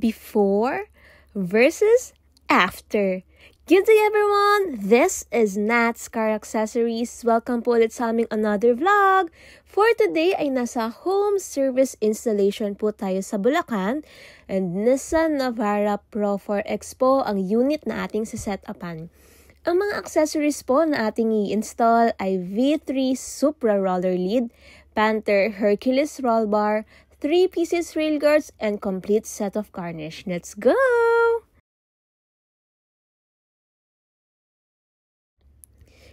before versus after. Good day everyone! This is Nat's Car Accessories. Welcome po ulit sa aming another vlog. For today ay nasa home service installation po tayo sa Bulacan. And Nissan Navara Pro 4 Expo ang unit na ating sisetapan. Ang mga accessories po na ating i-install ay V3 Supra Roller Lid, Panther Hercules Roll Bar, 3 pieces rail guards, and complete set of garnish. Let's go!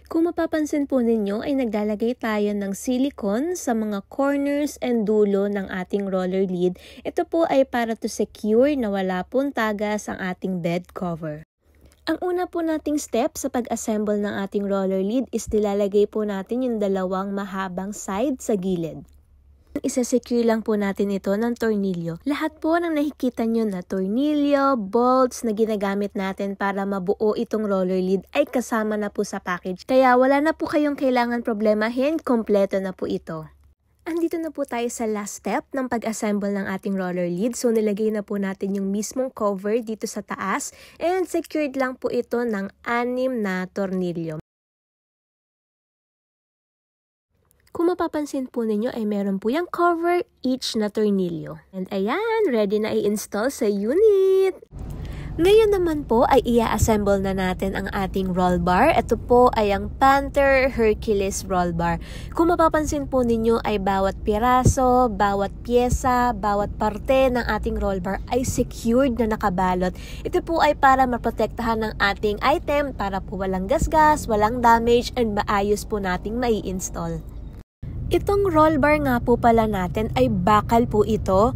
Kung mapapansin po ninyo ay naglalagay tayo ng silicone sa mga corners and dulo ng ating roller lid. Ito po ay para to secure na wala pong tagas ang ating bed cover. Ang una po nating step sa pag-assemble ng ating roller lid is nilalagay po natin yung dalawang mahabang side sa gilid. Isa-secure lang po natin ito ng tornilyo. Lahat po ng nakikita nyo na tornilyo, bolts na ginagamit natin para mabuo itong roller lid ay kasama na po sa package. Kaya wala na po kayong kailangan problemahin, kompleto na po ito. Andito na po tayo sa last step ng pag-assemble ng ating roller lid. So nilagay na po natin yung mismong cover dito sa taas and secured lang po ito ng 6 na tornilyo. Kung mapapansin po ninyo ay meron po yung cover each na tornilyo. And ayan, ready na i-install sa unit! Ngayon naman po ay i-assemble na natin ang ating roll bar. Ito po ay ang Panther Hercules Roll Bar. Kung mapapansin po ninyo ay bawat piraso, bawat pyesa, bawat parte ng ating roll bar ay secured na nakabalot. Ito po ay para maprotektahan ng ating item para po walang gasgas, walang damage, and maayos po nating mai-install. Itong roll bar nga po pala natin ay bakal po ito.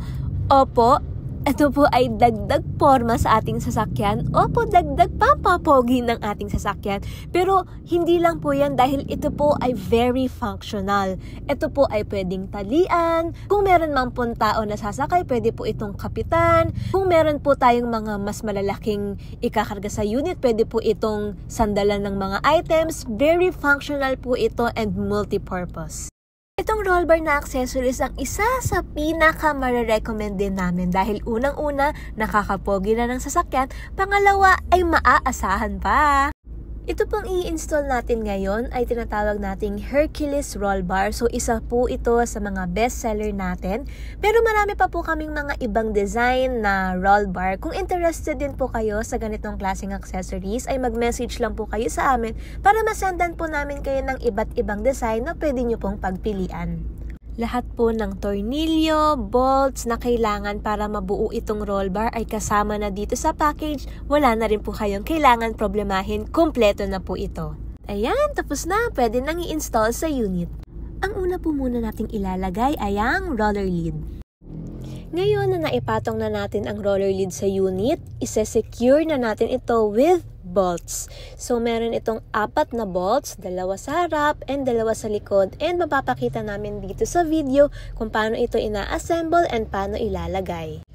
Opo, ito po ay dagdag forma sa ating sasakyan. Opo, dagdag pampapogi ng ating sasakyan. Pero hindi lang po yan dahil ito po ay very functional. Ito po ay pwedeng talian. Kung meron man pong tao na sasakay, pwede po itong kapitan. Kung meron po tayong mga mas malalaking ikakarga sa unit, pwede po itong sandalan ng mga items. Very functional po ito and multi-purpose. Itong roll bar na accessories ang isa sa pinaka-mare-recommend din namin dahil unang-una, nakakapogi na ng sasakyan, pangalawa ay maaasahan pa. Ito pong i-install natin ngayon ay tinatawag nating Hercules Roll Bar. So isa po ito sa mga best seller natin. Pero marami pa po kaming mga ibang design na roll bar. Kung interested din po kayo sa ganitong klaseng accessories ay mag-message lang po kayo sa amin para masendan po namin kayo ng iba't ibang design na pwede nyo pong pagpilian. Lahat po ng tornilyo, bolts na kailangan para mabuo itong roll bar ay kasama na dito sa package. Wala na rin po kayong kailangan problemahin. Kompleto na po ito. Ayan, tapos na. Pwede nang i-install sa unit. Ang una po muna nating ilalagay ay ang roller lid. Ngayon na naipatong na natin ang roller lid sa unit, isa-secure na natin ito with bolts. So, meron itong 4 na bolts, 2 sa harap and 2 sa likod. And mapapakita namin dito sa video kung paano ito ina-assemble and paano ilalagay.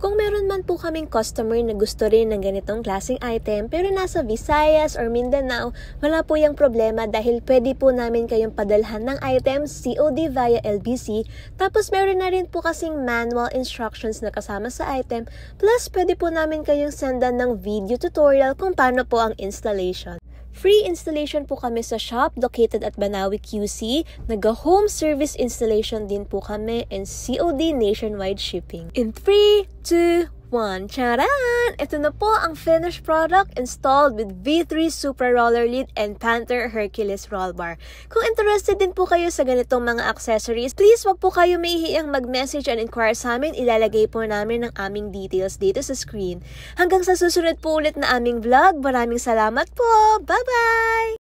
Kung meron man po kaming customer na gusto rin ng ganitong klaseng item pero nasa Visayas or Mindanao, wala po yung problema dahil pwede po namin kayong padalhan ng items COD via LBC. Tapos meron na rin po kasing manual instructions na kasama sa item. Plus pwede po namin kayong sendan ng video tutorial kung paano po ang installation. Free installation po kami sa shop located at Banawi, QC. Nag-home service installation din po kami and COD nationwide shipping. In 3, 2, 1, charan! Ito na po ang finished product installed with V3 Supra Roller Lid and Panther Hercules Roll Bar. Kung interested din po kayo sa ganitong mga accessories, please wag po kayo mahihiyang mag-message and inquire sa amin. Ilalagay po namin ang aming details dito sa screen. Hanggang sa susunod po ulit na aming vlog, maraming salamat po! Bye-bye!